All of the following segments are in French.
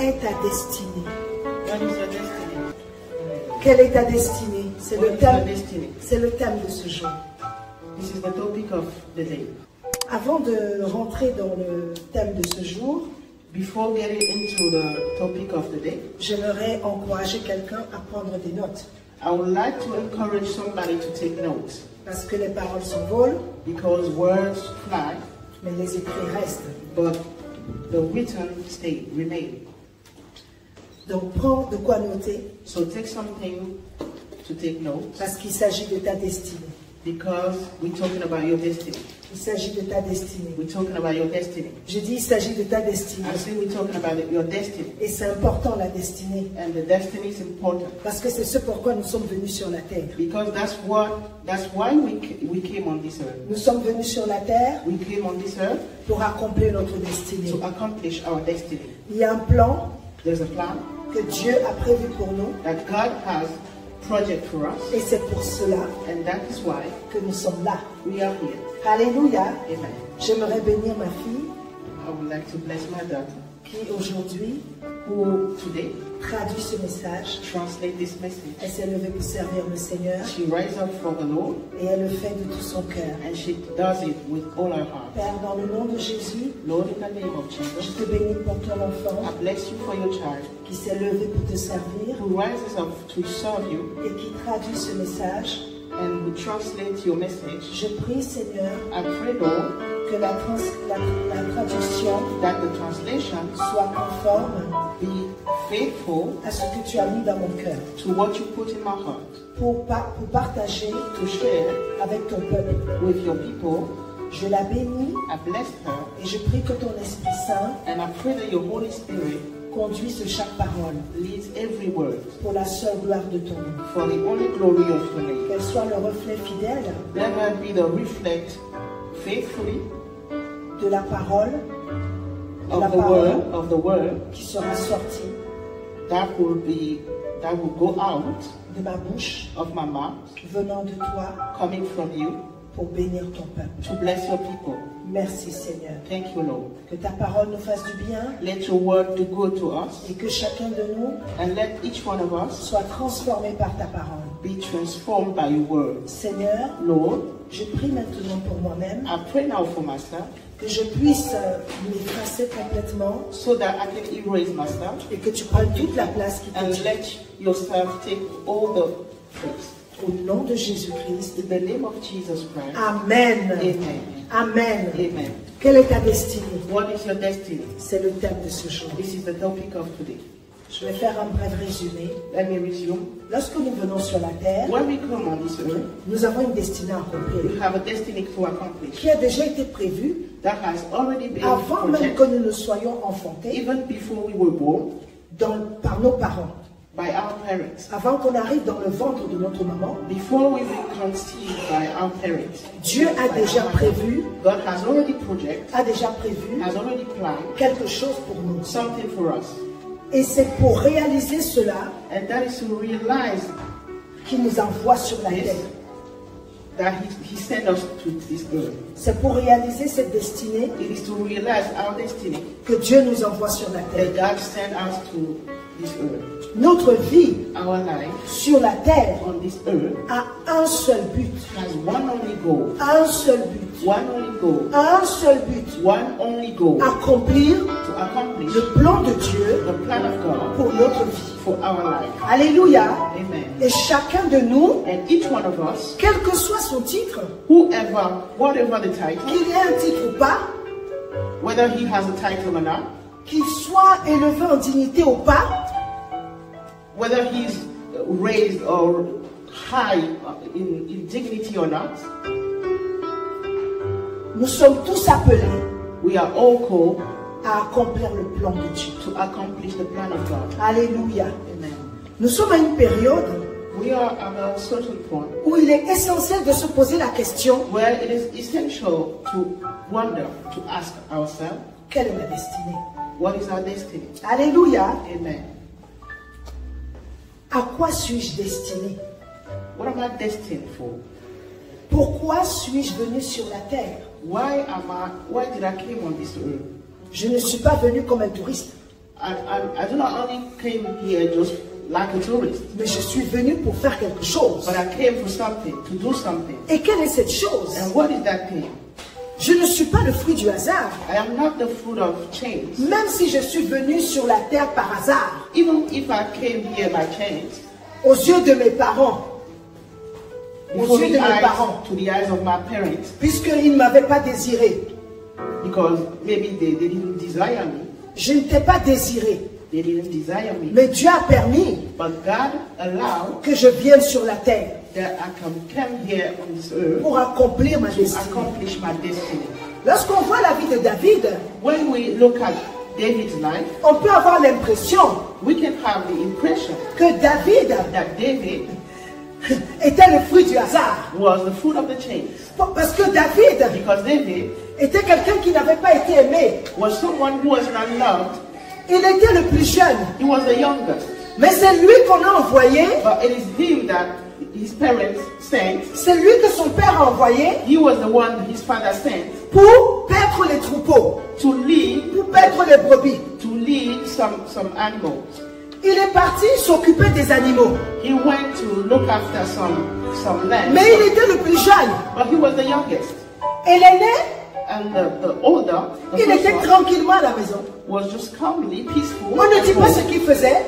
est ta destinée? What is your destiny? Quelle est ta destinée? C'est What le is your thème. destiny? C'est le thème de ce jour. This is the topic of the day. Avant de rentrer dans le thème de ce jour, Before getting into the topic of the day, j'aimerais encourager quelqu'un à prendre des notes. I would like to encourage somebody to take notes, Parce que les paroles s'envolent, because words fly, mais les écrits restent. but the written remain. Donc prends de quoi noter, So take something to take note, parce qu'il s'agit de ta destinée. because we're talking about your destiny. Il s'agit de ta destinée. We're talking about your destiny. Je dis il s'agit de ta destinée. I say we're talking about your destiny. Et c'est important la destinée. And the destiny is important, Parce que c'est ce pourquoi nous sommes venus sur la terre. because that's why we came on this earth. Nous sommes venus sur la terre We came on this earth pour accomplir notre destinée. to accomplish our destiny. Il y a un plan There's a plan que Dieu a prévu pour nous. that God has project for us, Et c'est pour cela and that is why que nous sommes là. we are here. Alléluia. Amen. J'aimerais bénir ma fille I would like to bless my daughter, qui aujourd'hui who today traduit ce message. translate this message. Elle s'est levée pour servir le Seigneur She rises up for the Lord, et elle le fait de tout son cœur. and she does it with all her heart. Père, dans le nom de Jésus, Lord, in the name of je Jesus, te bénis pour ton enfant I bless you for your child, qui s'est levé pour te servir who rises up to serve you et qui traduit ce message. and who translates your message. Je prie, Seigneur, I pray, Lord, que la traduction that the translation soit conforme be faithful à ce que tu as mis dans mon cœur to what you put in my heart, pour partager to share avec ton peuple. with your people. Je la bénis I bless her, et je prie que ton Esprit Saint and I pray that your Holy Spirit conduise chaque parole leads every word pour la seule gloire de ton nom. for the only glory of your name. Qu'elle soit le reflet fidèle Let her be the reflect faithfully de la parole, of the word qui sera sortie that will go out de ma bouche, of my mouth, venant de toi, coming from you, pour bénir ton peuple. to bless your people. Merci Seigneur. Thank you, Lord. Que ta parole nous fasse du bien Let your word do good to us, et que chacun de nous and let each one of us soit transformé par ta parole. be transformed by your word. Seigneur, Lord, je prie maintenant pour moi-même I pray now for myself, que je puisse m'effacer complètement so that I can erase myself, et que tu prennes toute la place qui and te let yourself take all the place. Au nom de Jésus-Christ. In the name of Jesus Christ. Amen. Amen. Amen. Amen. Quelle est ta destinée? What is your destiny? C'est le thème de ce jour. This is the topic of today. Je vais faire un bref résumé. Let me resume. Lorsque nous venons sur la terre, When we come on this earth, nous avons une destinée à accomplir we have a destiny to accomplish qui a déjà été prévue that has already been avant même projected, que nous ne soyons enfantés even before we were born, par nos parents. by our parents. Avant qu'on arrive dans le ventre de notre maman, Before we were conceived by our parents, Dieu a déjà prévu, God has already projected, has already planned quelque chose pour nous. something for us. Et c'est pour réaliser cela And that is to realize qu'il nous envoie sur la this, terre. that he sent us to this earth. C'est pour réaliser cette destinée It is to realize our destiny que Dieu nous envoie sur la terre. that God sent us to this earth. Notre vie Our life sur la terre on this earth a un seul but. has one only goal. Un seul but. One only goal. Un seul but. One only goal. Accomplir To accomplish le plan de Dieu the plan of God pour notre vie. for our life. Alléluia. Amen. Et chacun de nous, And each one of us, quel que soit son titre, whatever the title, qu'il ait un titre ou pas, whether he has a title or not, qu'il soit élevé en dignité ou pas, whether he's raised or high in dignity or not, nous sommes tous appelés we are all called à accomplir le plan de Dieu. to accomplish the plan of God. Alléluia. Amen. Nous sommes à une période We are at a certain point où il est essentiel de se poser la question, where it is essential to wonder, to ask ourselves, quelle est ma destinée? what is our destiny? Alléluia. Amen. À quoi suis-je destiné? What am I destined for? Pourquoi suis-je venu sur la terre? Why did I came on this earth? Je ne suis pas venu comme un touriste. I do not only came here just like a tourist, mais je suis venu pour faire quelque chose. but I came for something, to do something. Et quelle est cette chose? And what is that thing? Je ne suis pas le fruit du hasard. I am not the fruit of chance. Même si je suis venu sur la terre par hasard, Even if I came here by chance, aux yeux de mes parents, aux yeux de mes parents, to the eyes of my parents, puisqu'ils ne m'avaient pas désiré, because maybe they didn't desire me. je ne t'ai pas désiré, They didn't desire me. mais Dieu a permis But God allowed que je vienne sur la terre that I can come here on this earth pour accomplir ma to destinée. accomplish my destiny. Lorsqu'on voit la vie de David, When we look at David's life, on peut avoir l'impression we can have the impression que David that David était le fruit du hasard. was the fruit of the chase. Parce que David Because David était quelqu'un qui n'avait pas été aimé. was someone who was not loved. Il était le plus jeune. He was the youngest. Mais c'est lui qu'on a envoyé, But it is him that his parents sent. c'est lui que son père a envoyé He was the one his father sent pour paître les troupeaux, to lead pour paître les brebis. some animals. Il est parti s'occuper des animaux. He went to look after some land. Mais il était le plus jeune. But he was the youngest. Et l'aîné, And the older, the il first était one, tranquillement à la maison. was just calmly peaceful. On ne at dit pas home. ce qu'il faisait,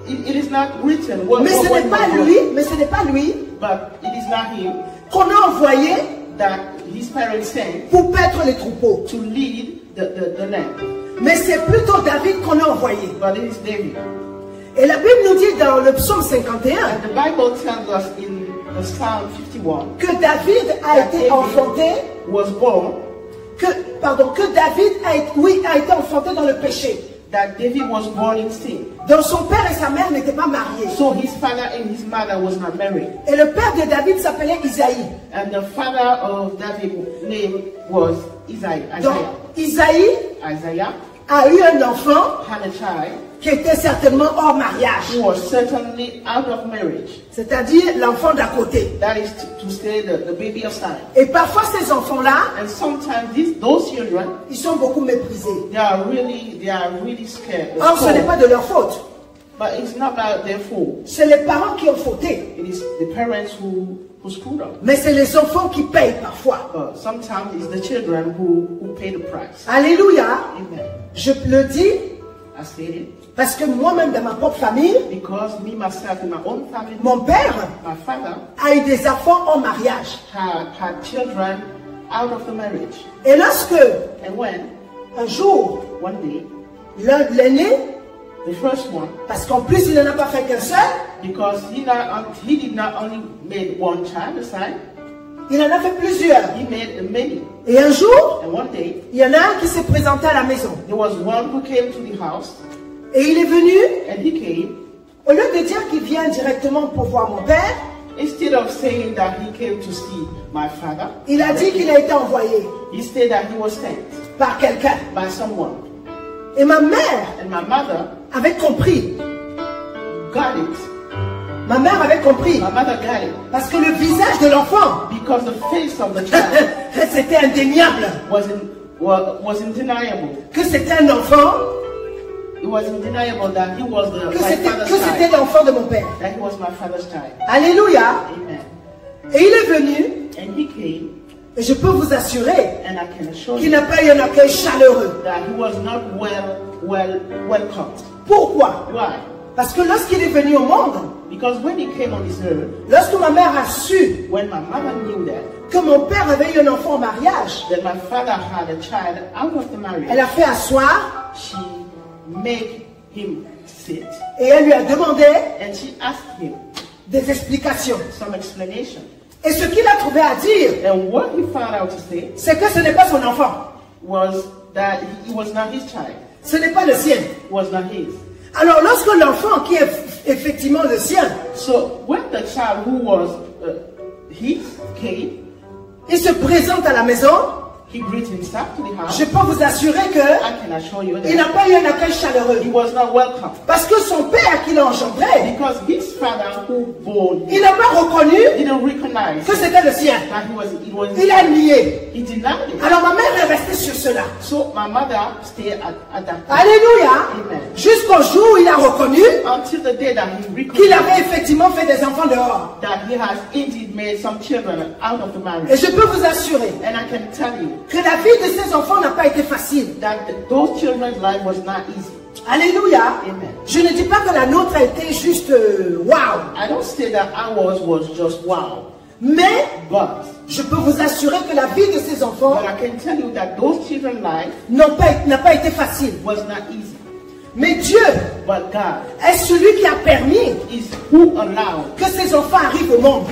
It is not written what, mais ce what n'est pas he was lui, mais ce n'est pas lui but it is not him qu'on a envoyé that his parents sent pour paître les troupeaux. to lead the land. Mais c'est plutôt David qu'on a envoyé. But it is David. Et la Bible nous dit dans le psaume 51 And the Bible tells us in the Psalm 51 que David a été enfanté, was born, que David a été enfanté dans le péché. that David was born in sin. Donc son père et sa mère n'étaient pas mariés. So his father and his mother was not married. Et le père de David s'appelait Isaïe. And the father of David's name was Donc Isaïe Isaiah a eu un enfant had a child qui était certainement hors mariage. who was certainly out of marriage. C'est-à-dire l'enfant d'à côté. That is to say the baby of Simon. Et parfois ces enfants-là, And sometimes those children, ils sont beaucoup méprisés. they are really scared. Or ce n'est pas de leur faute. But it's not about their fault. C'est les parents qui ont fauté. It is the parents who screwed up. Mais c'est les enfants qui payent parfois. But sometimes it's the children who pay the price. Alléluia. Amen. Je le dis I said it parce que moi-même dans ma propre famille, because me myself in my own family, mon père my father a eu des enfants en mariage. had children out of the marriage. Et lorsque, And when un jour, one day l'aîné, the first one, parce qu'en plus il n'en a pas fait qu'un seul, because he did not only made one child aside, il en a fait plusieurs. he made many. Et un jour, And one day il y en a un qui s'est présenté à la maison. there was one who came to the house, Et il est venu, and he came. au lieu de dire qu'il vient directement pour voir mon père, Instead of saying that he came to see my father, il a dit qu'il a été envoyé he said that he was sent par quelqu'un. by someone. Et ma mère And my mother avait compris. got it. Ma mère avait compris. My mother got it Parce que le visage de l'enfant, because the face of the child c'était indéniable. was undeniable. Que c'était un enfant, It was undeniable that he was que my c'était father's c'était child. l'enfant de mon père. That he was my father's child. Alléluia. Amen. Et il est venu, And he came, et je peux vous assurer and I can assure qu'il you n'a pas eu un accueil chaleureux. that he was not welcomed. Pourquoi? Why? Parce que lorsqu'il est venu au monde, Because when he came on this earth, lorsque ma mère a su when my mother knew that que mon père avait eu un enfant en mariage, my father had a child out of the marriage, elle a fait asseoir she made him sit et elle lui a demandé and she asked him des explications. some explanation. Et ce qu'il a trouvé à dire, And what he found out to say c'est que ce n'est pas son enfant. was that he was not his child, Ce n'est pas le sien. was not his. Alors lorsque l'enfant qui est effectivement le sien, So when the child who was his came, il se présente à la maison, he greeted himself to the house. Je peux vous assurer que I can assure you il n'a that pas eu un accueil chaleureux. he was not welcome. Parce que son père qui l'a engendré, Because his father who bore il him n'a pas reconnu didn't recognize que c'était le sien. that it was Il a nié. he denied it. Alors ma mère est restée sur cela. So my mother stayed at that point. Alléluia. Amen. Jusqu'au jour où il a reconnu Until the day that he qu'il avait recognized effectivement fait des enfants dehors. that he has indeed made some children out of the Et marriage. je peux vous assurer And I can tell you que la vie de ces enfants n'a pas été facile. that those children's life was not easy. Alléluia. Amen. Je ne dis pas que la nôtre a été juste wow. I don't say that ours was just wow, Mais but je peux vous assurer que la vie de ces enfants I can tell you that those children's life n'a pas été facile. was not easy. Mais Dieu But God est celui qui a permis is who allowed que ces enfants arrivent au monde.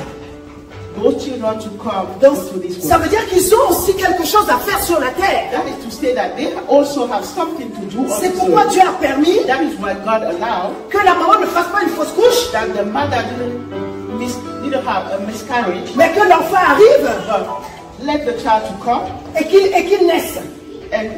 those children to come Donc, into this ça world. veut dire qu'ils ont aussi quelque chose à faire sur la terre. That is to say that they also have something to do on C'est this pourquoi earth. Dieu a permis That is why God allowed que la maman ne fasse pas une fausse couche, that the mother didn't have a miscarriage, mais que l'enfant arrive but let the child to come et qu'il naisse, and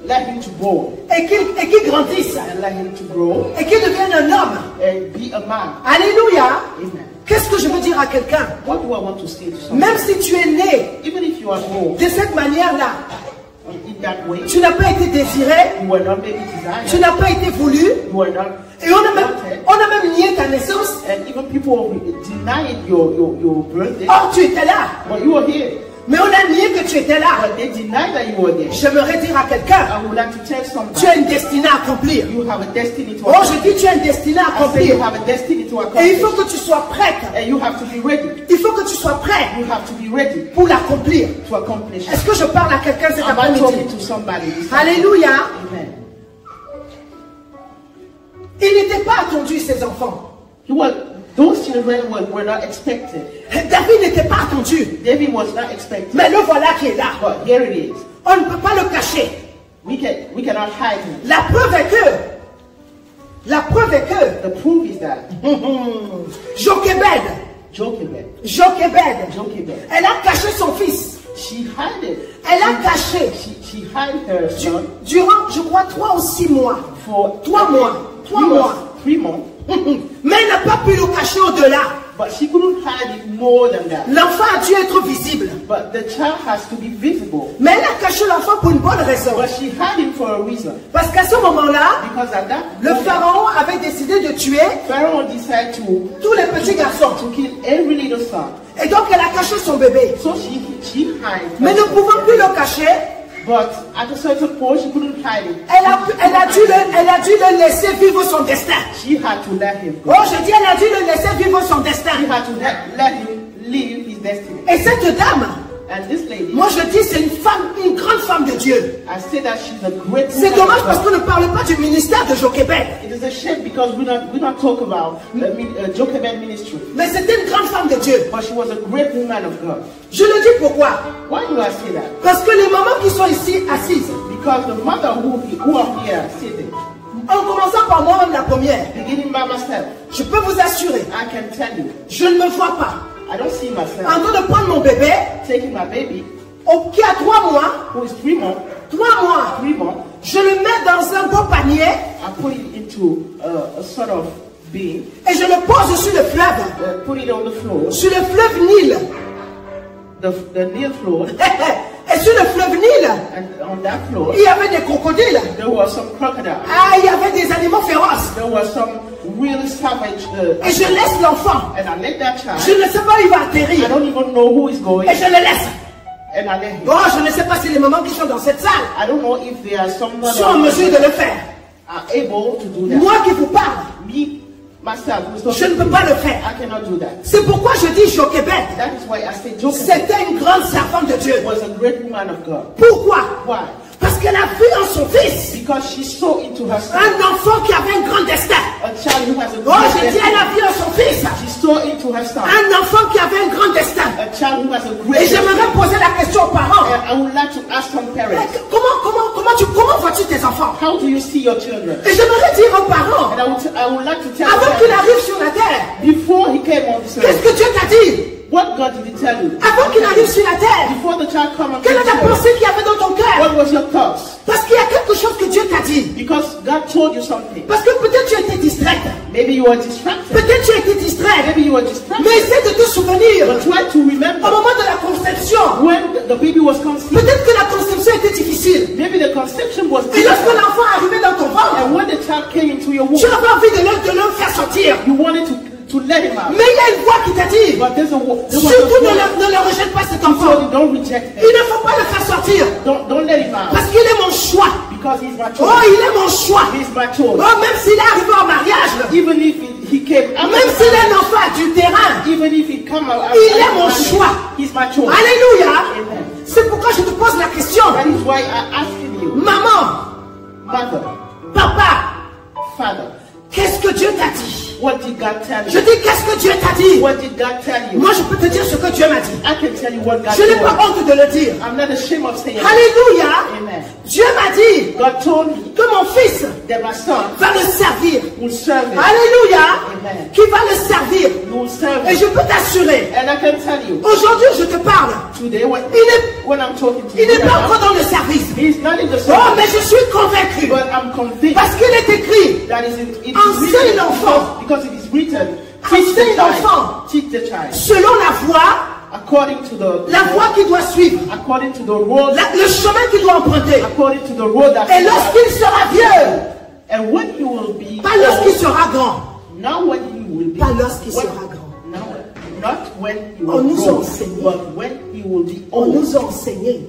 let him to grow, et qu'il grandisse, and let him to grow et qu'il devienne un homme. and be a man. Alléluia. Amen. Qu'est-ce que je veux dire à quelqu'un? What do I want to say to someone? Même si tu es né Even if you are born de cette manière-là, in that way, tu n'as pas été désiré, you were not maybe tu desired, n'as pas été voulu, you were not et on a même nié ta naissance. and even people denied your birthday, Or, tu étais là. but you were here. Mais on a nié que tu étais là. But they denied that you were there. J'aimerais dire à quelqu'un, I would like to tell tu somebody, as une destinée à accomplir. you have a destiny to Oh, accomplish. je dis, tu as une destinée à I say accomplir. you have a destiny to Et il accomplish. faut que tu sois prête. And you have to be ready. Il faut que tu sois prêt You have to be ready pour l'accomplir. to accomplish it. Est-ce que je parle à quelqu'un cet Am I talking après-midi? to somebody? Alléluia. Amen. Il n'était pas attendu, ces enfants. Those children were not expected. David n'était pas attendu. David was not expected. Mais le voilà qui est là. But here it is. On ne peut pas le cacher. We cannot hide him. La preuve est que The proof is that Jochebed, Jochebed, elle a caché son fils. she hid it. Elle a caché She hid her son durant, je crois, 3 ou 6 mois. for 3 mois. 3 mois. 3 months. Mais elle n'a pas pu le cacher au-delà. But she couldn't hide it more than that. L'enfant a dû être visible. But the child has to be visible. Mais elle a caché l'enfant pour une bonne raison. But she hid him for a reason. Parce qu'à ce moment-là, Because at that le moment, pharaon avait décidé de tuer Pharaoh decided to tous les petits garçons. kill every little son. Et donc elle a caché son bébé. So she hid her Mais ne son. pouvant plus le cacher, But at a certain point, she couldn't hide it. elle a dû le laisser vivre son destin. She had to let him go. Oh, je dis, elle a dû le laisser vivre son destin. She had to let him live his destiny. Et cette dame, And this lady, moi je dis, c'est une grande femme de Dieu. I say that she's a great C'est woman dommage of parce God. qu'on ne parle pas du ministère de Jochebed. It is a shame because we don't talk about the Jochebed ministry. Mais c'était une grande femme de Dieu. But she was a great woman of God. Je le dis pourquoi? Why do I say that? Parce que les mamans qui sont ici assises, Because the mother who are here sitting, en commençant par moi-même la première, beginning by myself, je peux vous assurer, I can tell you, je ne me vois pas I don't see en myself train de prendre mon bébé taking my baby, qui a 3 mois, who is 3 months, 3 mois, je le mets dans un beau panier I put it into a sort of bin, et je le pose sur le fleuve, put it on the floor, sur le fleuve Nil. the Nile floor, Et sur le fleuve Nil, and on that floor, il y avait des crocodiles. there were some crocodiles. Ah, il y avait des animaux féroces. There were some really savage Et je laisse l'enfant. and I let that Je child, ne sais pas où il va I atterrir. don't even know who is going, Et je le laisse. and I let him. Oh, je ne sais pas si les mamans qui sont dans cette salle I don't know if there are someone sont en mesure de le faire. are able to do that. Moi qui vous parle, Me, myself, who's je ne peux pas le faire. I cannot do that. C'est pourquoi je dis Jochebed. That is why I say Jochebed C'était une grande servante de Dieu. was a great woman of God. Pourquoi? Why? Parce qu'elle a vu en son fils Because she saw into her son un enfant qui avait un grand destin. a child who has a Oh, great je dis, elle a destiny. vu en son fils She saw into her son un enfant qui avait un grand destin. a child who has a Et great j'aimerais destiny. poser la question aux parents. And I would like to ask some parents, Comment vois-tu tes enfants? how do you see your children? Et j'aimerais dire aux parents, And I would like to tell avant qu'il them, arrive sur la terre, before he came on this qu'est-ce earth, que Dieu t'a dit? what God did he tell you? Avant qu'il arrive sur la terre, Before the child came on quelle est this la earth, pensée qu'il y avait dans ton told you something. Parce que peut-être tu as été distraite. Maybe you were distracted. Peut-être tu as été distraite. Maybe you were distracted. Mais essaie de te souvenir. But try to Au remember moment de la conception. when the baby was conceived. Peut-être que la conception était difficile. Maybe the conception was Et lorsque difficult. l'enfant est arrivé dans ton ventre, And when the child came into your womb, tu avais envie de le faire sortir. you wanted to let him out. Mais il y a une voix qui t'a dit, But there's a surtout ne le rejette pas cet enfant. don't reject Il him. ne faut pas le faire sortir. Don't let him out. Parce qu'il est mon choix. Because he's my Oh, choice. il est mon choix. He's my choice. Oh, même s'il est arrivé au mariage, Even if he came out, même s'il est un enfant du terrain, even if he come out, il est mon choix. He's my choice. Alléluia. Amen. C'est pourquoi je te pose la question. That is why I'm asking you, Maman, mother, papa, father, qu'est-ce que Dieu t'a dit? what did God tell Je you? dis, qu'est-ce que Dieu t'a dit? What did God tell you? Moi, je peux te dire ce que Dieu m'a dit. I can tell you what God Je n'ai told pas me. honte de le dire. I'm not ashamed of saying it. Alléluia. Amen. Dieu m'a dit God told me que mon fils that my son va le servir. will serve him. Alléluia. Amen. Qui va le servir. You will serve Et him. je peux t'assurer, And I can tell you, aujourd'hui, je te parle. today when I'm talking to Il you, n'est pas right encore now, dans le service. he's not in the Oh, service, mais je suis convaincu. but I'm convinced Parce qu'il est écrit, that it is enseigne written l'enfant. because it is written. Teach the Enseigne l'enfant. child. Teach the child selon la voie according to la voie qu'il doit suivre, according to the road, le chemin qu'il doit emprunter. according to the road that. Et lorsqu'il sera vieux, And when he will be pas lorsqu'il sera grand, not when he will be pas lorsqu'il when- sera grand. not when he On will nous a grow, enseigné. but when he will be On old. nous a enseigné,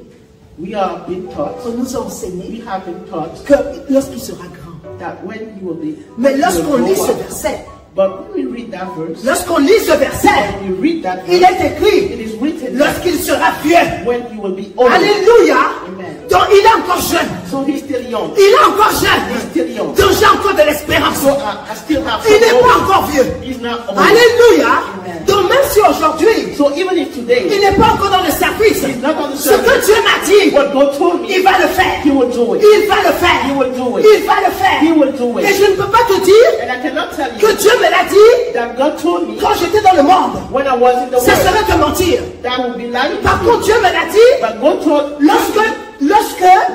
We are being taught. on nous a We enseigné have been taught que lorsqu'il sera grand. that when he will be. Mais he lorsqu'on will lit grow ce up. verset, But when we read that verse, lorsqu'on lit ce verset, when we read that il verse, est écrit, it is written that lorsqu'il sera vieux. when he will be old. Alléluia. Amen. Donc il est encore jeune. So he's still young. Il est encore He's jeune. still young. Donc j'ai encore de l'espérance. So I still have Il n'est some pas hope. encore vieux. He's not old. Alléluia. Amen. Donc même si aujourd'hui, So even if today il n'est pas encore dans le service, he's not on the ce que service, Dieu m'a dit, what God told me, il va le faire. he will do it. Il va le faire. He will do it. Il va le faire. He will do Et it. je ne peux pas te dire And I cannot tell que you Dieu me l'a dit that God told me quand j'étais dans le monde. when I was in the Ça world. serait te mentir. That would be lying. Par contre, Dieu me l'a dit But God told lorsque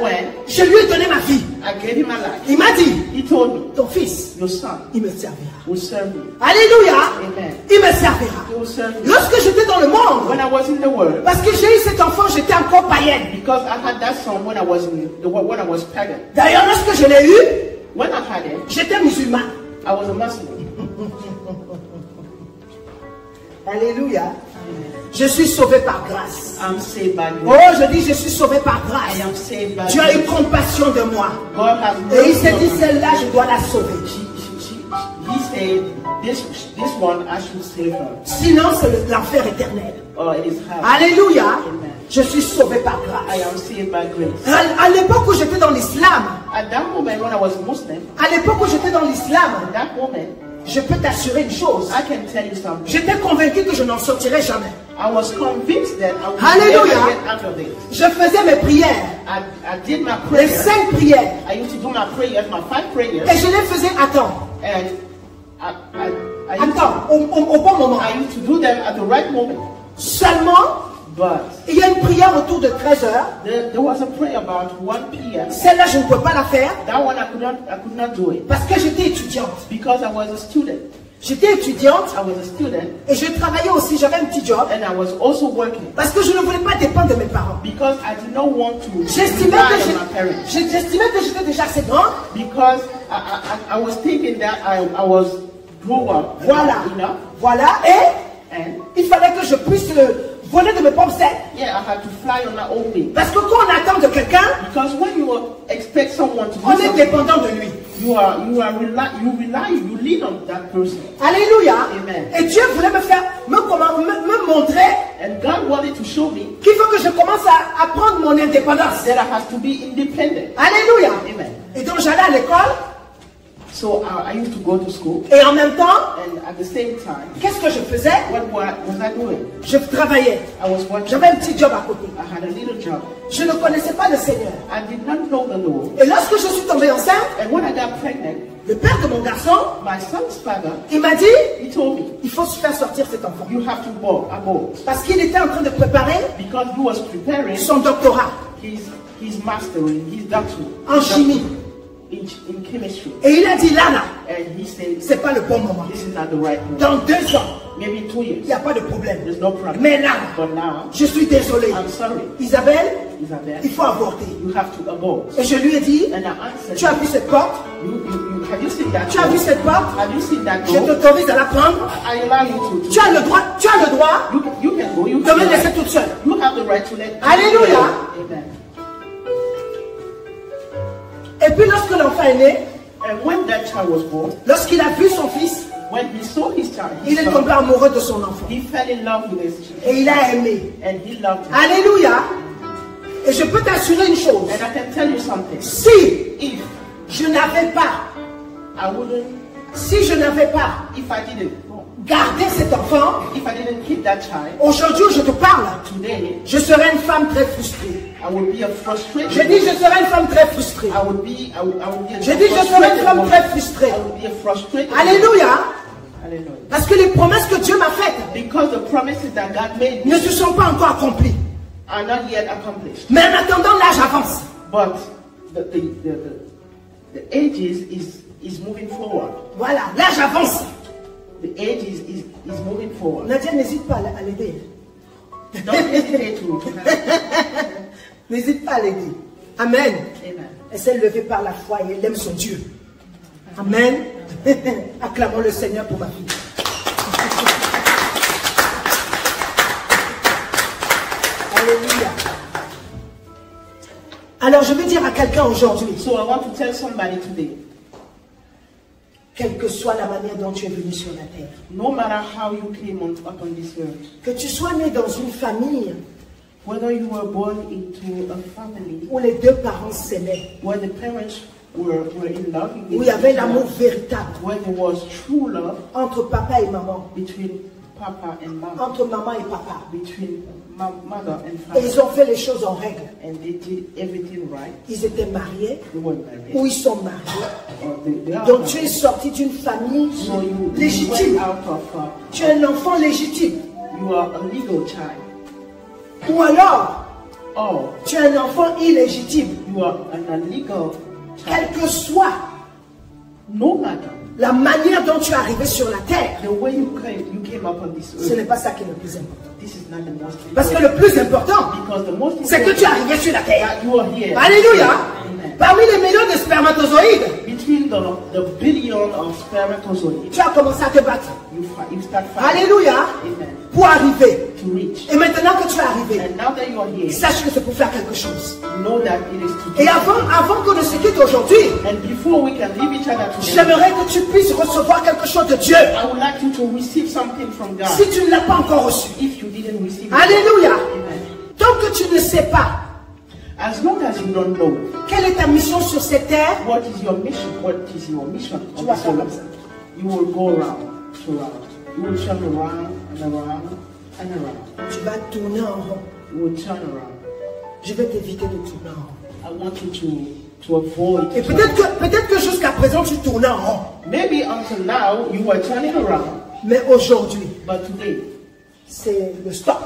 when je lui ai donné ma vie. I gave him my life, Il m'a dit, he told me, ton fils, your son il me servira. will serve you. Alléluia. Amen. Il me servira. He will serve you. Lorsque j'étais dans le monde, When I was in the world, parce que j'ai eu cet enfant, j'étais encore païenne. because I had that son when I was in the world, when I was pagan. D'ailleurs, lorsque je l'ai eu, When I had it, j'étais musulman. I was a Muslim. Alléluia. Je suis sauvé par grâce. I'm saved by Oh, grace. je dis, je suis sauvé par I grâce. am saved by Dieu a eu grace. compassion de moi. God has Et il s'est dit, mercy on me. celle-là, je dois la sauver. He said, this one I should save her. Sinon, c'est l'enfer éternel. Or it is hell. Alléluia. Amen. Je suis sauvé par I grâce. am saved by grace. À l'époque où j'étais dans l'islam, At that moment when I was Muslim, à l'époque où j'étais dans l'islam, at that moment, je peux t'assurer une chose. I can tell you something. J'étais convaincu que je n'en sortirais jamais. I was convinced that I would Hallelujah. never get out of it. Je faisais mes prières, I did my les prayers. 5 prières, I used to do my prayers, my 5 prayers, et je les faisais à temps. and I À used temps, au bon moment. I used to do them at the right moment. Seulement, But il y a une prière autour de 13 heures. there was a prayer about 1 p.m. Celle-là, je ne peux pas la faire That one I could not do it parce que j'étais étudiante. because I was a student. J'étais étudiante I was a student et je travaillais aussi, j'avais un petit job and I was also working parce que je ne voulais pas dépendre de mes parents. because I did not want to J'estimais rely que on my parents. j'étais déjà assez grande. Because I was thinking that I was grow up Voilà. enough, Voilà. Et and il fallait que je puisse voler de mes propres ailes. yeah, I had to fly on my own wing. Parce que quand on attend de quelqu'un, Because when you expect someone to do on est something, dépendant de lui. you lean on that person. Alléluia. Amen. Et Dieu voulait me montrer And God wanted to show me qu'il faut que je commence à prendre mon indépendance. that I have to be independent. Alléluia. Amen. Et donc j'allais à l'école So I used to go to school, et en même temps, and at the same time, qu'est-ce que je faisais? what was I doing? Je travaillais. I was working. J'avais un petit job à côté. I had a little job. Je ne connaissais pas le Seigneur. I did not know the Lord. Et lorsque je suis tombée enceinte, And when I got pregnant, le père de mon garçon, my son's father, il m'a dit, he told me, il faut faire sortir cet enfant. you have to abort. Parce qu'il était en train de préparer Because he was preparing son doctorat his mastering, his doctorate en chimie. in chemistry. Et il a dit, Lana, And he said, c'est pas le bon moment. this is not the right moment. Dans 2 ans, Maybe in 2 il years. n'y a pas de problème. There's no problem. Mais là, But now, je suis désolé. I'm sorry, Isabelle, Isabel, il faut avorter. you have to abort. Et je lui ai dit, And I answered, tu as vu cette porte? have you seen that Tu as vu door? cette porte? Have you seen that Je door? t'autorise à la prendre. I allow you to. Tu as le droit You can go. You de me can laisser toute seule. You have the right to let. Alléluia. Amen. Et puis lorsque l'enfant est né, And when that child was born, lorsqu'il a vu son fils, when he saw his child, il est tombé amoureux de son enfant. he fell in love with his child. Et il a aimé. And he loved him. Alléluia. Et je peux t'assurer une chose. And I can tell you something. Si If je n'avais pas, I wouldn't, if if I didn't, gardé cet enfant, if I didn't keep that child, aujourd'hui où je te parle, today je serais une femme très frustrée. I would be a frustrated. Je dis, je serais une femme très frustrée. I would be a Je dis, je serais une femme très frustrée. I would be a frustrated. Alléluia. Hallelujah. Parce que les promesses que Dieu m'a faites Because the promises that God made ne se sont pas encore accomplies. are not yet accomplished. Mais en attendant, l'âge avance. But the ages is moving forward. Voilà, l'âge avance. The age is moving forward. Nadia, n'hésite pas à l'aider. Don't hesitate to. N'hésite pas à l'aider. Amen. Amen. Elle s'est levée par la foi et elle aime son Dieu. Amen. Acclamons le Seigneur pour ma fille. Alléluia. Alors je veux dire à quelqu'un aujourd'hui, So I want to tell somebody today, quelle que soit la manière dont tu es venu sur la terre, no matter how you came upon this earth, que tu sois né dans une famille whether you were born into a family où les 2 parents s'aimaient, where the parents were in love, où il y avait l'amour véritable where there was true love entre papa et maman, between papa and mom, entre maman et papa. between mother and Et father, ils ont fait les choses en règle. and they did everything right. Ils étaient mariés They were married. ou ils sont mariés. Or they are Donc tu es married. sorti d'une famille So you légitime. went out of, Tu es un enfant légitime. you are a legal child. Ou alors, Or tu es un enfant illégitime. you are an illegal Quelle child. que soit No matter la manière dont tu es arrivé sur la terre, the way you came upon this ce n'est earth, pas ça qui est le plus important. this is not the most Parce que important. le plus important, Because the most c'est que tu es important arrivé sur la terre. that you are here. Alléluia. Amen. Parmi les millions de spermatozoïdes, Between the billion of spermatozoids, tu as commencé à te battre. you start fighting. Alléluia. Amen. Pour arriver. To reach. Et maintenant que tu es arrivé, And now that you are here, sache que c'est pour faire quelque chose. know that it is to do. Et avant qu'on ne se quitte aujourd'hui, And before we can leave each other today, j'aimerais que tu puisses recevoir quelque chose de Dieu. I would like you to receive something from God. Si tu ne l'as pas encore reçu. If you didn't receive it, Alléluia. Amen. Tant que tu ne sais pas As long as you don't know quelle est ta mission sur cette terre, what is your mission on tu vas this faire earth, comme ça. you will go around. You will turn around and around and around. Tu vas tourner en rond. You will turn around. Je vais t'éviter de tourner en rond. I want you to avoid. Et peut-être que jusqu'à présent tu tournais en rond. Maybe until now you were turning around, Mais aujourd'hui, but today c'est le stop.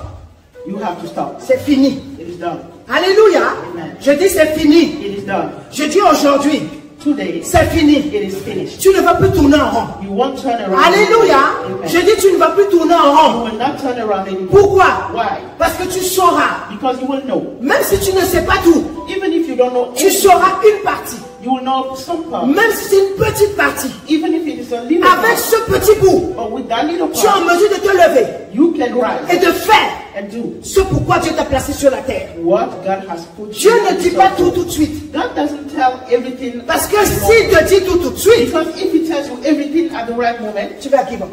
you have to stop. C'est fini. It is done. Alléluia. Amen. Je dis c'est fini. It is done. Je dis aujourd'hui, Today c'est fini. it is finished. Tu ne vas plus tourner en rond. You won't turn around. Alléluia. Amen. Je dis tu ne vas plus tourner en You rond. will not turn around anymore. Pourquoi? Why? Parce que tu sauras, Because you will know. même si tu ne sais pas tout, Even if you don't know tu anything, sauras une partie. you will know some part. Même si c'est une petite partie. Even if it is a little Avec part. ce petit bout, But with that little tu es en part, mesure de te lever you can et rise de faire and do ce pourquoi Dieu t'a placé sur la terre. what God has put Dieu you ne in dit this pas earth tout for. tout de suite. God doesn't tell everything. Parce que at the s'il moment. te dit tout de suite, Because if He tells you everything at the right moment, tu vas give up.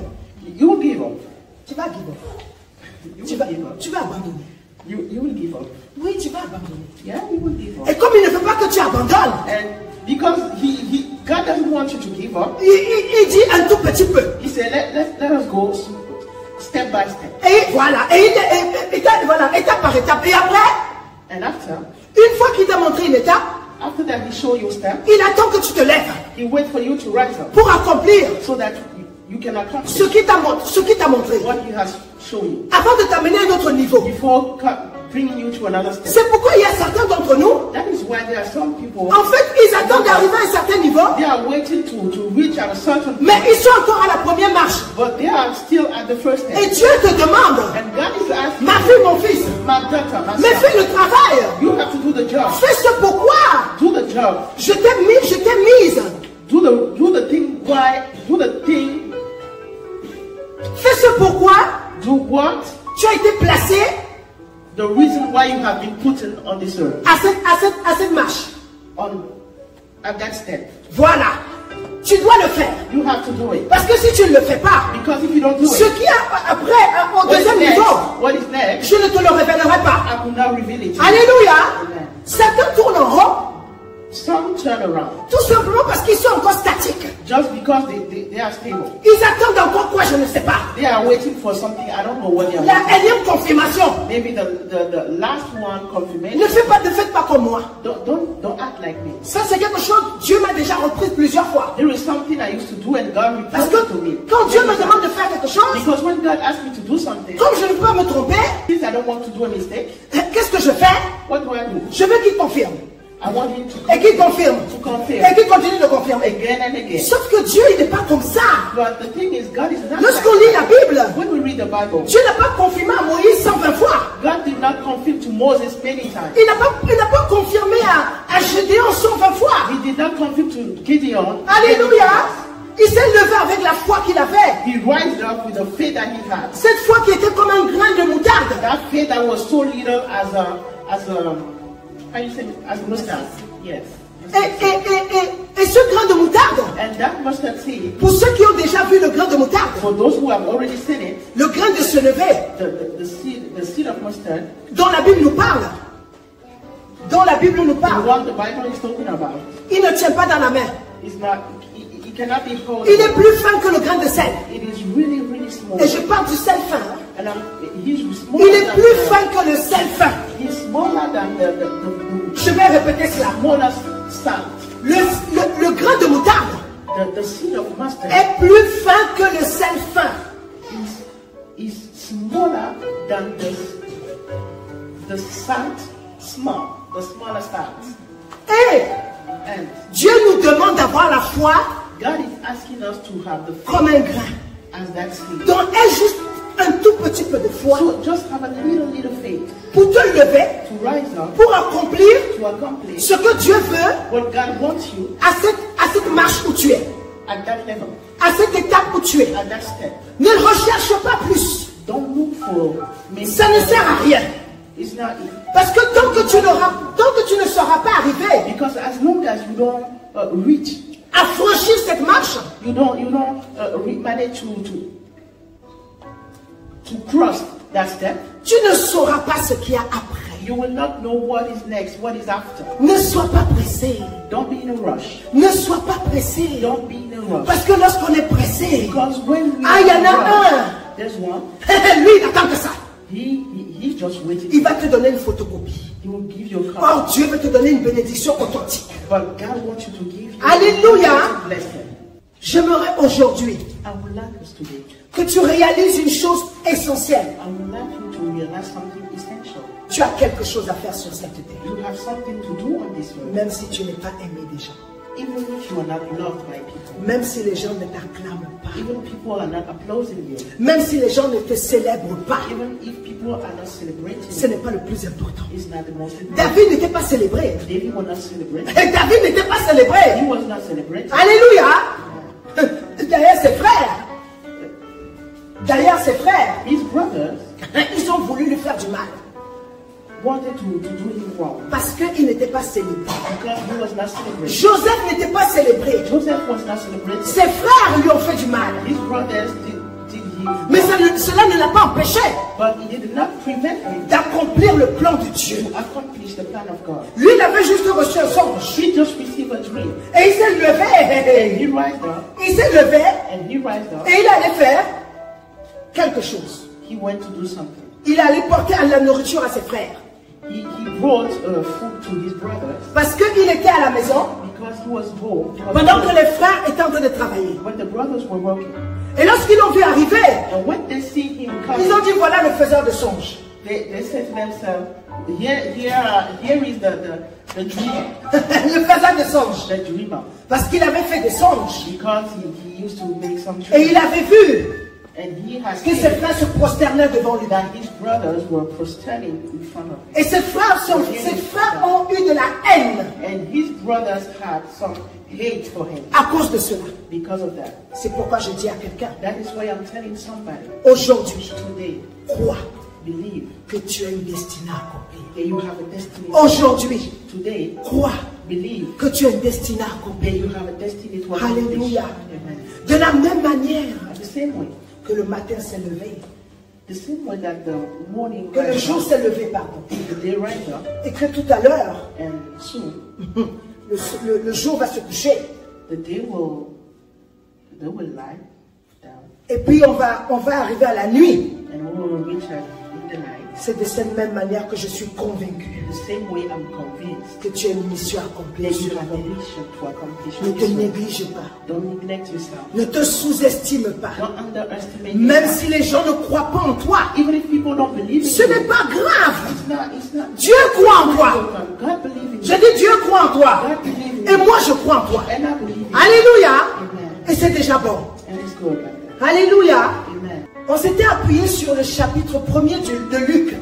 you will give up. Tu vas give up. You Tu will vas, give up. tu vas abandonner. You will give up. Oui, tu vas abandonner. Yeah, you will give up. Et comme il ne veut pas que tu abandonnes, And because God doesn't want you to give up, il dit un tout petit peu. He said, let us go step by step. Et voilà, voilà, étape par étape. Et après, And after une fois qu'il t'a montré une étape, that He show you step, il attend que tu te lèves He wait for you to rise up pour accomplir so that you can accomplish ce qu'il t'a montré. what He has shown you Avant de t'amener à un autre niveau. before bringing you to another step. C'est pourquoi il y a certains d'entre nous, That is why there are some people. En fait, ils attendent d'arriver à un certain niveau. They are waiting to reach at a certain point. Mais ils sont encore à la première marche. But they are still at the first step. Et Dieu te demande, And God is asking, ma fille, mon fils, my daughter, my mais son, fais le travail. you have to do the job. Fais ce pourquoi Do the job. je t'ai mise. Do the thing. Why? Do the thing. Fais ce pourquoi Do what? tu as été placé The reason why you have been put on this earth. à cette marche. At that step. Voilà. Tu dois le faire. You have to do it. Parce que si tu ne le fais pas, Because if you don't do ce it, qui est après, au deuxième niveau, what is next? je ne te le révélerai pas. I will not reveal it to you. Alléluia. Amen. Certains tournent en rond, Some turn around tout simplement parce qu'ils sont encore statiques. just because they are stable. Ils attendent encore quoi, je ne sais pas. They are waiting for something. I don't know what they are La waiting. énième confirmation. Maybe the last one confirmation. Ne faites pas comme moi. Don't act like me. Ça, c'est quelque chose, Dieu m'a déjà repris plusieurs fois. There is something I used to do and God Parce que reported to me. quand Dieu me demande de faire quelque chose, Because when God asks me to do something, comme je ne peux pas me tromper, since I don't want to do a mistake, qu'est-ce que je fais? what do I do? Je veux qu'il confirme. I want him to Et qu'il confirme. confirm Et qu'il continue de confirmer. again and again. Sauf que Dieu, il n'est pas comme ça. But the thing is, God is not Lorsqu'on like lit la Bible, that. When we read the Bible, Dieu n'a pas confirmé à Moïse 120 fois. God did not confirm to Moses many times. Il n'a pas confirmé à Gédéon 120 fois. He did not confirm to Gideon. Alléluia. Il s'est levé avec la foi qu'il avait. He rised up with the faith that he had. Cette foi qui était comme un grain de moutarde. That faith that was so little as a how you say, as a mustard. Yes. Et ce grain de moutarde, And that mustard seed, pour ceux qui ont déjà vu le grain de moutarde, for those who have already seen it, le grain de se lever, the seed of mustard, dont la Bible nous parle, the one the Bible is talking about, il ne tient pas dans la main. is not. It cannot be held. Il est plus fin que le grain de sel. It is really, really small. Et je parle du sel fin. And he's smaller Il est than plus fin que le sel fin. He's smaller than the Je vais répéter cela. smallest salt. Le grain de moutarde The seed of mustard est plus fin que le sel fin. is smaller than the salt small, the smaller salt. Et And Dieu nous demande d'avoir la foi God is asking us to have the faith comme un grain. as that seed. Donc, aie juste un tout petit peu de foi So just have a little faith pour te lever, to rise up, pour accomplir to accomplish ce que Dieu veut what God wants you à cette marche où tu es, at that level, à cette étape où tu es. at that step. Ne recherche pas plus. Don't look for Ça ne sert à rien. It's not Parce que tant que tu ne seras pas arrivé because as long as you don't reach, à franchir cette marche, you don't manage to cross that step, tu ne sauras pas ce qu'il y a après. you will not know what is next, what is after. Ne sois pas pressé. Don't be in a rush. Ne sois pas pressé. Don't be in a rush. Parce que lorsqu'on est pressé, Because when we il y en a rush, un. there's one. Lui, il attend que ça. He's just waiting. Il va te donner une photocopie. He will give you a copy. Oh, Dieu veut te donner une bénédiction authentique. But God wants you to give you Alléluia. a blessing. J'aimerais aujourd'hui I would like us today. que tu réalises une chose essentielle. I would like you to realize something essential. Tu as quelque chose à faire sur cette terre. You have something to do on this earth. Même si tu n'es pas aimé des gens. Even if you are not loved by people. Même si les gens ne t'acclament pas. Even people are not applauding you. Même si les gens ne te célèbrent pas. Even if people are not celebrating Ce you. n'est pas le plus important. It's not the most important. David n'était pas célébré. David was not celebrated. Et David n'était pas célébré. He was not celebrated. Alléluia. D'ailleurs, ses frères, His brothers ils ont voulu lui faire du mal. wanted to do him wrong Parce qu'il n'était pas célébré. because he was not celebrated. Joseph n'était pas célébré. Joseph was not celebrated. Ses frères lui ont fait du mal. His brothers did him, Mais cela ne l'a pas empêché but he did not prevent him d'accomplir le plan de Dieu. to accomplish the plan of God. Lui, il avait juste reçu un songe. He just received a dream. Et il s'est levé. He rised up Il s'est levé and he rised up. et il allait faire quelque chose. He went to do something. Il allait porter la nourriture à ses frères. He brought food to his brothers Parce qu'il était à la maison because he was home. pendant que les frères étaient en train de travailler. When the brothers were working, Et lorsqu'ils l'ont vu arriver, and when they see him coming, ils ont dit voilà le faiseur de songes. they said to themselves, here is The dreamer. Le faisant des songes. The dreamer. Parce qu'il avait fait des songes. Because he used to make some Et dreams. il avait vu And he has que ses seen frères se prosternaient devant lui. that his brothers were prostrating in front of him. Et ses frères ont eu de la haine And his brothers had some hate for him à cause de cela. because of that. C'est pourquoi je dis à quelqu'un, That is why I'm telling somebody aujourd'hui, today, crois believe que tu as une destinée à accomplir. that you have a destiny. Aujourd'hui, Today, crois believe que tu as une destinée à that accomplir. you have a destiny to accomplish. Alléluia. Amen. De la même manière And the same way, que le matin s'est levé, the same way that the morning que le rise jour up, s'est levé, pardon, the day rise up, et que tout à l'heure, and soon le jour va se coucher. the day will lie down, Et puis on va arriver à la nuit. and we will reach out in the night. C'est de cette même manière que je suis convaincu The same way I'm convinced que tu as une mission à accomplir that you sur la have a terre. mission to accomplish. Ne te néglige pas. Don't neglect yourself. Ne te sous-estime pas. Don't underestimate Même yourself. si les gens ne croient pas en toi, Even if people don't believe in ce you, n'est pas grave. it's not. Dieu croit en toi. God believe in Je you. dis Dieu croit en toi. God believe in Et you. moi je crois en toi. And I believe in you. Alléluia. Amen. Et c'est déjà bon. And it's good like that. Alléluia. Amen. On s'était appuyé sur le chapitre 1er de Luc.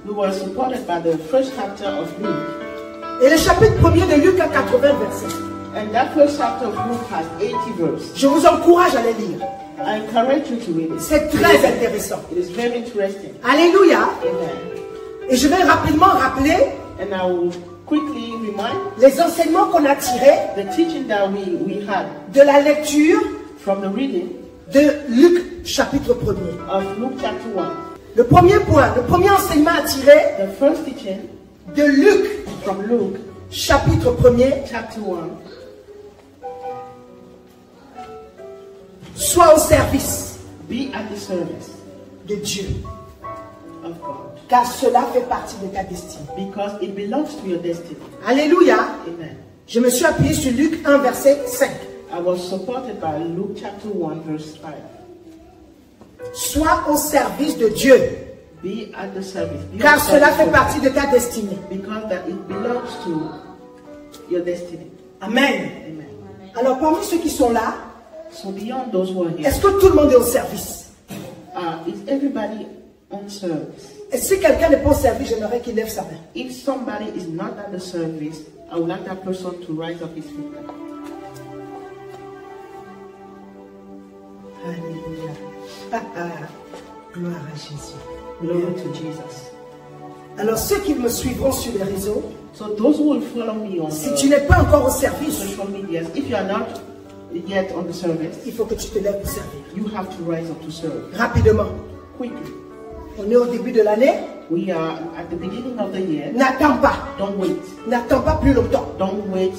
We were supported by the first chapter of Luke. Et le chapitre 1er de Luc a 80 versets. And that first chapter of Luke has 80 verses. Je vous encourage à les lire. I encourage you to read it. C'est très intéressant. It is very interesting. Alléluia. Amen. Et je vais rapidement rappeler And I will quickly remind les enseignements qu'on a tirés the teaching that we had de la lecture from the reading de Luc chapitre 1er. of Luke chapter 1. Le premier point, le premier enseignement à tirer The first teaching de Luc from Luke chapitre 1er, chapter 1. sois au service Be at the service de Dieu, of God. car cela fait partie de ta destinée. Because it belongs to your destiny. Alléluia. Amen. Je me suis appuyé sur Luc 1 verset 5. I was supported by Luke chapter 1 verse 5. Sois au service de Dieu, Be at the service. Be car at cela service fait of partie de ta destinée. God. Because that it belongs to your destiny. Amen. Amen. Alors parmi ceux qui sont là, So beyond those who are here, est-ce que tout le monde est au service? is everybody on service? Et si quelqu'un n'est pas au service, j'aimerais qu'il lève sa main. If somebody is not at the service, I would like that person to rise up his finger. Alléluia. Gloire à Jésus. Glory to Jesus. Alors ceux qui me suivront sur les réseaux, So those who will follow me on si tu n'es pas encore au service, social media, if you are not yet on the service, il faut que tu te lèves pour servir. you have to rise up to serve Rapidement. quickly. On est au début de l'année. We are at the beginning of the year. N'attends pas. Don't wait. N'attends pas plus longtemps. Don't wait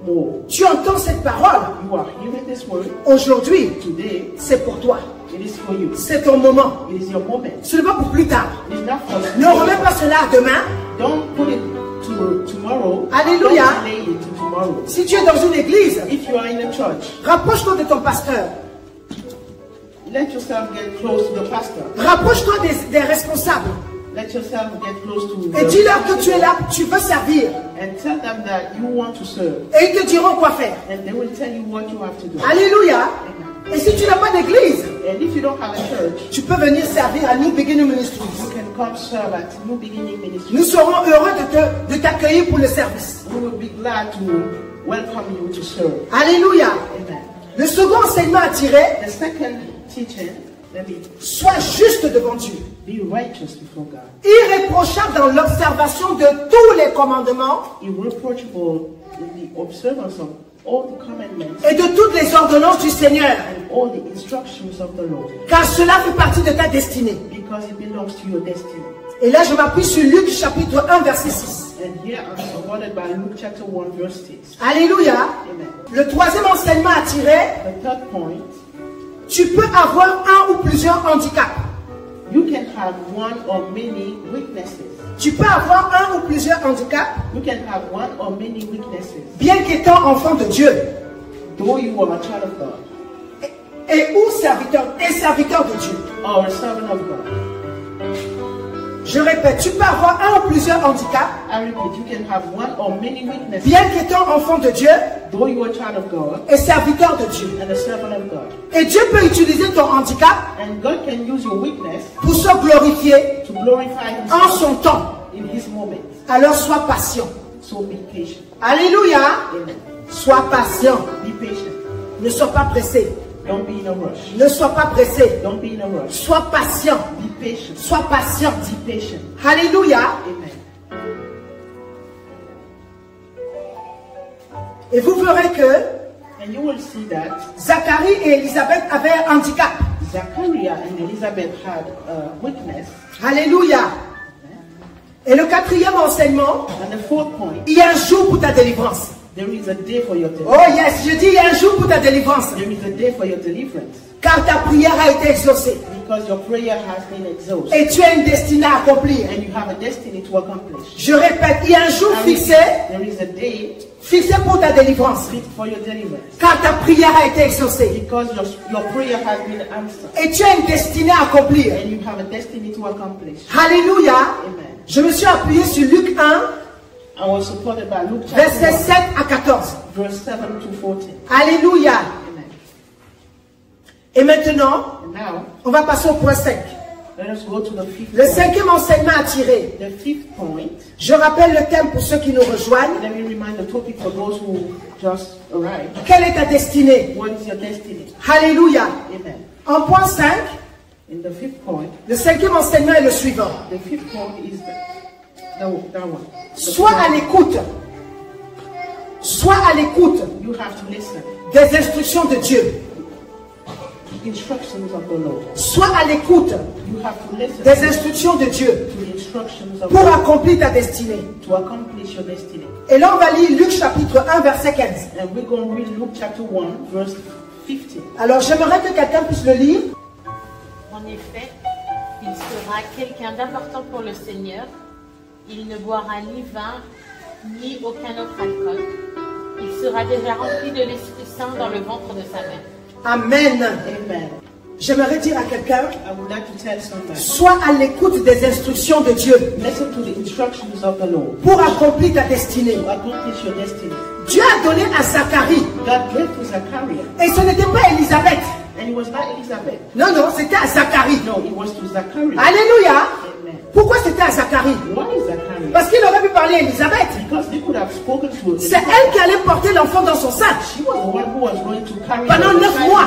more. Tu entends cette parole. You are hearing this word Aujourd'hui, today. c'est pour toi. It is for you. C'est ton moment. It is your moment. Ce n'est pas pour plus tard. It is not for Ne remets pas cela à demain. Don't put it to tomorrow. Alléluia. Don't delay it to tomorrow. Si tu es dans une église, If you are in a church, rapproche-toi de ton pasteur. let yourself get close to the pastor. Rapproche-toi des responsables. Let yourself get close to Et dis-leur que tu es là, tu veux servir. and tell them that you want to serve. Et ils te diront quoi faire. And they will tell you what you have to do. Alléluia. Et si tu n'as pas d'église, And if you don't have a church, tu peux venir servir à New Beginning Ministries. you can come serve at New Beginning Ministry. Nous serons heureux de t'accueillir pour le service. We will be glad to welcome you to serve. Alléluia. Amen. Le second enseignement à tirer, The second teaching, let me sois juste devant Dieu. be righteous before God. Irréprochable dans l'observation de tous les commandements Irreproachable in the observance of all the commandments et de toutes les ordonnances du Seigneur. and all the instructions of the Lord. Car cela fait partie de ta destinée. Because it belongs to your destiny. Et là, je m'appuie sur Luc chapitre 1 verset 6. And here I'm supported by Luke chapter 1 verse 6. Alléluia. Amen. Le troisième enseignement à tirer, The third point, tu peux avoir un ou plusieurs handicaps. you can have one or many weaknesses. Tu peux avoir un ou plusieurs handicaps, You can have one or many weaknesses. bien qu'étant enfant de Dieu. Though you are a child of God Et ou serviteur, et serviteur de Dieu. or a servant of God. Je répète, tu peux avoir un ou plusieurs handicaps, I repeat, you can have one or many weaknesses, bien qu'étant enfant de Dieu though you are a child of God et serviteur de Dieu. and a servant of God. Et Dieu peut utiliser ton handicap And God can use your weakness pour se glorifier to glorify en Himself son temps. in His moment. Alors sois patient. So be patient. Alléluia. Amen. Sois patient. Be patient. Ne sois pas pressé. Don't be in a rush. Ne sois pas pressé. Don't be in a rush. Sois patient. Be patient. Sois patient. Be patient. Alléluia. Amen. Et vous verrez que And you will see that Zacharie et Élisabeth avaient un handicap. Zachariah and Elizabeth had a weakness. Alléluia. Et le quatrième enseignement, And the fourth point, il y a un jour pour ta délivrance. there is a day for your Oh deliverance. yes, je dis il y a un jour pour ta délivrance. There is a day for your deliverance. Car ta prière a été exaucée. Because your prayer has been exhausted. Et tu as une destinée à accomplir. And you have a destiny to accomplish. Je répète, il y a un jour And fixé, there is a day fixé pour ta délivrance. fit for your deliverance. Car ta prière a été exaucée. Because your prayer has been answered. Et tu as une destinée à accomplir. And you have a destiny to accomplish. Alléluia. Amen. Je me suis appuyé sur Luc 1, I was supported by Luke chapter versets 1, 7 à 14. verse 7 to 14. Alléluia. Amen. Et maintenant, And now, on va passer au point 5. let us go to the fifth Le point. cinquième enseignement à tirer. The fifth point, Je rappelle le thème pour ceux qui nous rejoignent. let me remind the topic for those who just arrived. Quelle est ta destinée? What is your destiny? Alléluia. Amen. En point 5, In the fifth point, le cinquième enseignement est le suivant. the fifth point is that one. Sois à l'écoute. Sois à l'écoute You have to listen. des instructions de Dieu. Instructions of the Lord. Sois à l'écoute You have to listen des instructions de Dieu to the instructions of pour the Lord accomplir ta destinée. to accomplish your destiny. Et là, on va lire Luc chapitre 1, verset 15. And we're going to read Luke chapter 1, verse 15. Alors, j'aimerais que quelqu'un puisse le lire. En effet, il sera quelqu'un d'important pour le Seigneur. Il ne boira ni vin, ni aucun autre alcool. Il sera déjà rempli de l'Esprit Saint dans le ventre de sa mère. Amen. Amen. J'aimerais dire à quelqu'un, I would like to tell somebody, sois à l'écoute des instructions de Dieu listen to the instructions of the Lord pour accomplir ta destinée. to accomplish your destiny. Dieu a donné à Zacharie, God gave to Zachariah, et ce n'était pas Élisabeth. and it was not Elizabeth. Non, non, c'était à Zacharie. No, it was to Zachariah. Alléluia. Amen. Pourquoi c'était à Zacharie? Why Zachariah? Parce qu'il aurait pu parler à Élisabeth. Because they could have spoken to C'est Elizabeth. elle qui allait porter l'enfant dans son sein. She was the one who was going to carry Pendant the 9 child mois.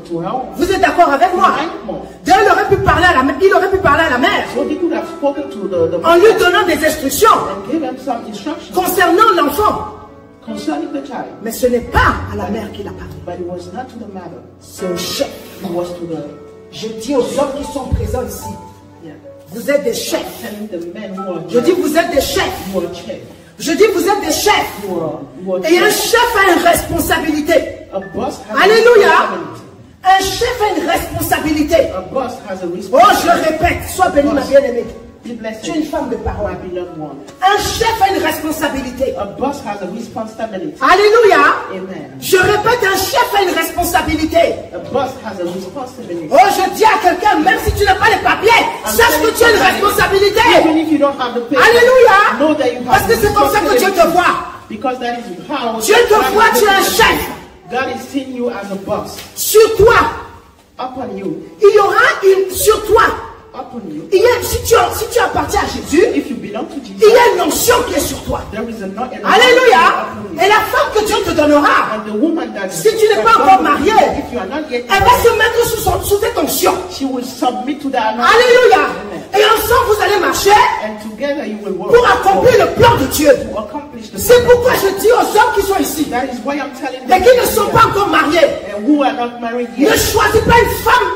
to her home. Vous êtes d'accord avec moi? 9 months. Dieu aurait pu parler à la mère. Il aurait pu parler à la mère So they could have spoken to the en lui donnant des instructions and gave him some instructions concernant l'enfant. concerning the child. Mais ce n'est pas à la mère qu'il a parlé. But it was not to the mother. C'est au chef. It was to the Je dis aux hommes qui sont présents ici, yeah. vous êtes des chefs. Telling the men who are Je dis vous êtes des chefs. you are chef. Je dis vous êtes des chefs. You are Et un chef. chef a une responsabilité. A boss has Alléluia. a responsibility. Un chef a une responsabilité. A boss has a Oh, responsibility. je répète, sois béni ma bien-aimée. Be blessed. Tu es une femme de parole. My beloved one. Un chef a une responsabilité. A boss has a responsibility. Alléluia. Amen. Je répète, un chef a une responsabilité. A boss has a responsibility. Oh, je dis à quelqu'un, même si tu n'as pas les papiers, sache que tu as une responsabilité. Even if you don't have the paper, Alléluia. know that you have Parce que c'est comme ça que Dieu te voit. Because that is how Dieu te voit, tu es un chef. God is seeing you as a boss. Sur toi, Upon you. il y aura une, sur toi, Upon you. il y a, si tu appartiens à Jésus, If you belong to Jesus, il y a une onction qui est sur toi. there is an Alléluia. Et la femme que Dieu te donnera, And the woman that si tu n'es pas encore marié, if you are not yet elle va se mettre sous cette onction. she will submit to that. Alléluia. Amen. Et ensemble, vous allez marcher And together you will work pour accomplir le plan de Dieu. to accomplish the C'est pourquoi je dis aux hommes qui sont ici That is why I'm telling et them qui ne sont pas encore mariés, and who are not married ne yet, choisis pas une femme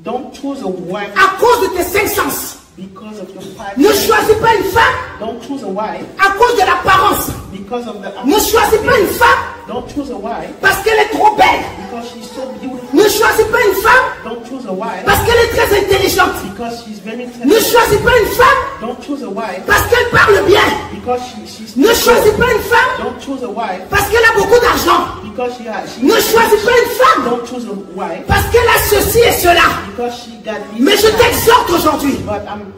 don't choose a wife à cause de tes cinq sens. because of your five Ne senses. choisis pas une femme Don't choose a wife à cause de l'apparence. because Because of the Ne choisis pas une femme don't choose a wife parce qu'elle est trop belle. because she's so beautiful. Ne choisis pas une femme Don't choose a wife parce qu'elle est très intelligente. because she's very Ne intelligent. choisis pas une femme Don't choose a wife parce qu'elle parle bien. because she's Ne choisis pas une femme Don't choose a wife parce qu'elle a beaucoup d'argent. because she Ne choisis pas une femme Don't choose a wife parce qu'elle a ceci et cela. because she got this. Mais je t'exhorte aujourd'hui But I'm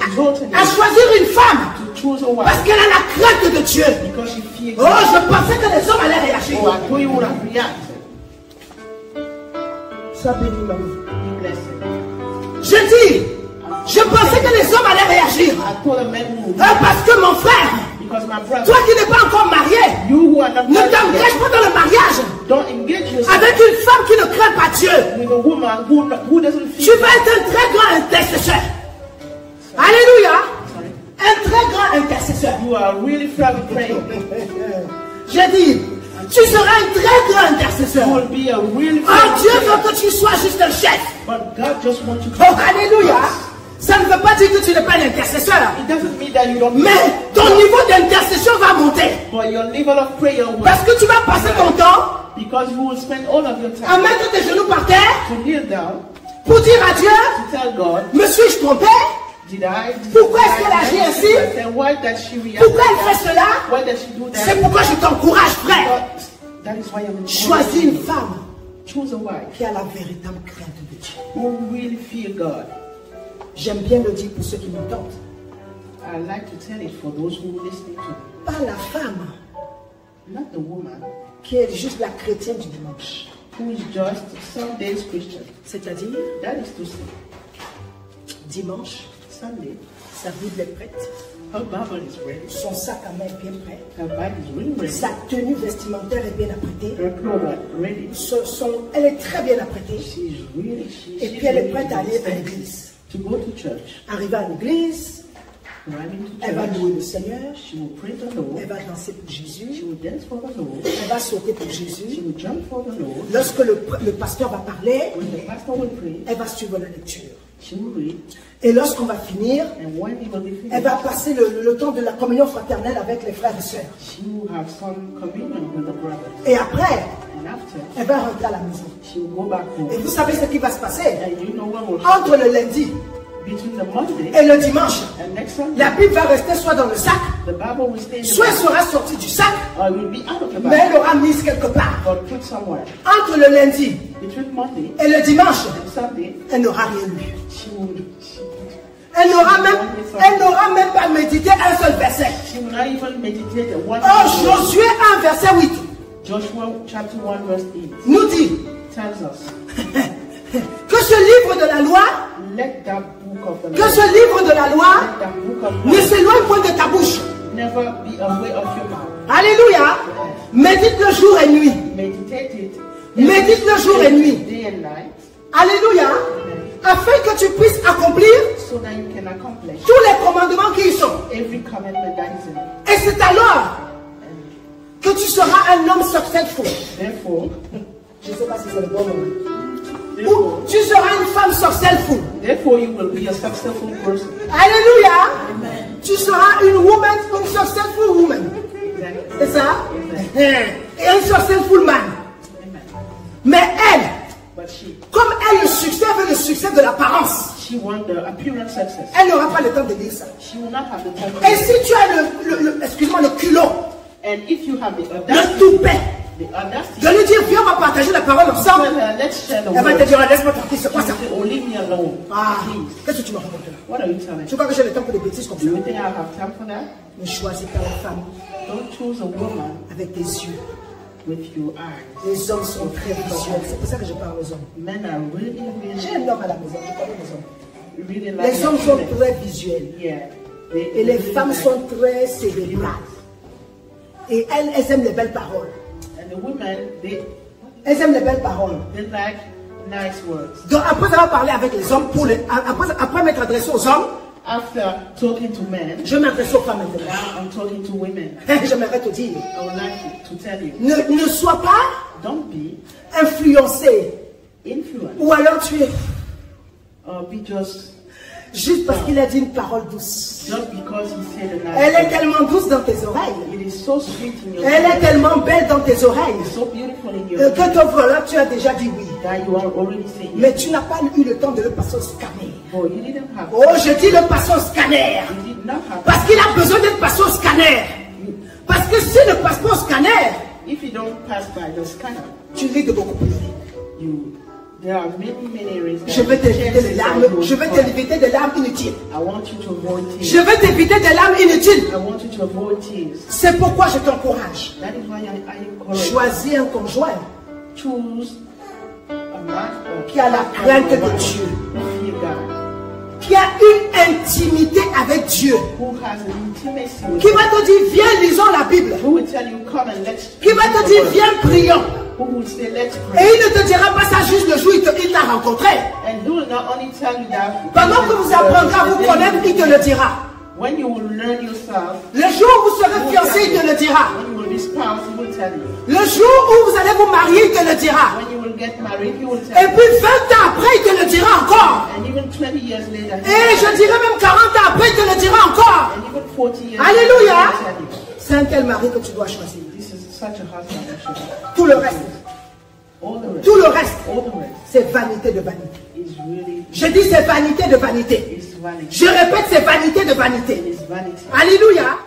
exhorting à you choisir une femme to choose a parce wife qu'elle a la crainte de Dieu. because she fears. Oh, je pensais que les hommes allaient réagir. Oh, I thought you would have reacted. Sois béni, maman. Be blessed. Je dis, je pensais que les hommes allaient réagir. I told a man who Parce que mon frère, because my brother, toi qui n'es pas encore marié, you who are not ne married t'engage yet, pas dans le mariage don't engage yourself avec une femme qui ne craint pas Dieu. with a woman who doesn't Tu feel. vas être un très grand intercesseur. Alléluia. Un très grand intercesseur. You are really fervent praying. J'ai dit, tu seras un très grand intercesseur. You will be a really Oh, fervent Dieu prayer. veut que tu sois juste un chef. But God just wants you to. Oh, alléluia. Ça ne veut pas dire que tu n'es pas un intercesseur. It doesn't mean that you don't. Mais ton niveau d'intercession va monter. But your level of prayer will. Parce que tu vas passer ton temps Because you will spend all of your à time mettre tes genoux par terre to kneel down pour dire à Dieu, to tell God, me suis-je trompé? did I? Pourquoi est-ce qu'elle agit ainsi? Then why does she react? Pourquoi elle fait cela? Why does she do C'est that? pourquoi je t'encourage, frère. That is why I'm Choisis une femme choose a wife qui a la véritable crainte de Dieu. who really fear God. J'aime bien le dire pour ceux qui m'entendent. I like to tell it for those who are listening to me. Pas la femme Not the woman qui est juste la chrétienne du dimanche. who is just Sunday's Christian. C'est-à-dire, That is to say, dimanche, Sunday, sa Bible est prête, her Bible is ready, son sac à main est bien prêt, her bag is really ready, sa tenue vestimentaire est bien apprêtée, her clothes are ready. elle est très bien apprêtée, She's really, et puis elle est prête à aller à l'église. to go to church. Arrivée à l'église, Running to elle va church, louer le Seigneur, she will praise the Lord. elle va danser pour She Jésus, will dance for the Lord. elle va sauter pour She Jésus. will jump for the Lord. Lorsque le pasteur va parler, When the pastor will pray, elle va suivre la lecture. she will read. Et lorsqu'on va finir, And when he will be elle finished, va passer le temps de la communion fraternelle avec les frères et sœurs. she will have some communion with the brothers. Et après, And after, elle va rentrer à la maison. she will go back Et home. vous savez ce qui va se passer? And you know what will Entre le lundi between the Monday et le dimanche, and next Sunday, la Bible va rester soit dans le sac, the Bible will stay in the soit elle Bible, sera sortie du sac, or it will be out of the mais elle Bible, l'aura mise quelque part. or put somewhere. Entre le lundi Between Monday et le dimanche, and Sunday, elle n'aura rien lu. she will Elle n'aura même pas médité un seul verset. not even meditate on one Oh, word. Josué 1, verset 8, Joshua chapter 1 verse 8 nous dit tells us, que ce livre de la loi, let that book of the que law, ce livre de la loi let that book of ne life s'éloigne point de ta bouche. never be away of your mouth. Alléluia. Médite-le jour et nuit. Meditate it Médite-le jour et nuit. day and night, Alléluia. Afin que tu puisses accomplir so that you can accomplish tous les commandements qui y sont. every commandment that is in it. Et c'est alors que tu seras un homme successful. Therefore, Je ne sais pas si c'est le bon moment. Ou therefore, tu seras une femme successful. therefore you will be a successful person. Alléluia. Tu seras une woman, une successful woman. Exactly. C'est ça? Amen. Et un successful man. Amen. Mais elle, But she comme elle, le succès veut le succès de l'apparence. want the appearance success. Elle n'aura pas le temps de dire ça. She will not have the time. Et si tu as excuse-moi, le culot, And if you have the le audacity, toupet, the audacity, de lui dire, viens, on va partager la parole ensemble. tell her, let's share the Elle va te word. dire, laisse-moi tranquille, c'est quoi ça? She will say, oh, leave me alone, Ah, please. qu'est-ce que tu me racontes là? What are you telling Tu me? crois que j'ai le temps pour des bêtises comme ça? Do you think I have time for that? Ne choisis pas la femme Don't choose a woman avec tes yeux. with your eyes. Les hommes sont très visuels. C'est pour ça que je parle aux hommes. Men are really, J'ai really, un homme à la maison, je connais les hommes. really like Les hommes sont women. très visuels. Yeah. Et les femmes sont très cérébrales. Et elles aiment les belles paroles. And the women, Elles aiment les belles paroles. they like nice words. Donc après avoir parlé avec les hommes, après m'être adressé aux hommes, After talking to men, je m'adresse aux femmes maintenant. now I'm talking to women. J'aimerais te dire, I would like to tell you, ne sois pas don't be influencé. influenced Ou alors tu es. or be just Juste parce qu'il a dit une parole douce. Just because he said a nice Elle est word. tellement douce dans tes oreilles. It is so sweet in your Elle est ears. tellement belle dans tes oreilles. It's so beautiful in your Que ears ton voleur, tu as déjà dit oui. that you are already saying Mais yes. tu n'as pas eu le temps de le passer au scanner. Oh, you didn't have Oh, je dis le passer au scanner. You did not have Parce qu'il a besoin d'être passé au scanner. Parce que s'il ne passe pas au scanner, If you don't pass by the scanner, tu risques de beaucoup pleurer. there are many reasons. Je vais t'éviter des larmes. Je vais t'éviter des larmes inutiles. I want you to avoid Je tears. vais t'éviter des larmes inutiles. I want you to avoid tears. C'est pourquoi je t'encourage. That is why I encourage Choisis un conjoint choose a man qui a la crainte de Dieu, fear God, qui a une intimité avec Dieu, who has an intimacy with qui God, va te dire viens lisons la Bible, who will tell you come and let's qui va te dire viens prions. who will say let's Et pray. il ne te dira pas ça juste le jour où il t'a rencontré. And he will not only tell you that Pendant que vous apprendrez à vous connaître, il te le dira. when you will learn yourself, Le jour où vous serez fiancés, il te le dira. when you will be spouse, he will tell you. Le jour où vous allez vous marier, il te le dira. When you will get married, he will Et tell you. puis 20 ans après, il te le dira encore. And even 20 years later, he Et will je tell you. dirais même 40 ans après, il te le dira encore. And even 40 years Alléluia. later, he will tell you. C'est un tel mari que tu dois choisir. This is such a husband you should have. Tout le reste, All the rest, tout le reste, all the rest c'est vanité de vanité. is really Je dis c'est vanité de vanité. is vanity. Je répète, c'est vanité de vanité. It is vanity. Alléluia.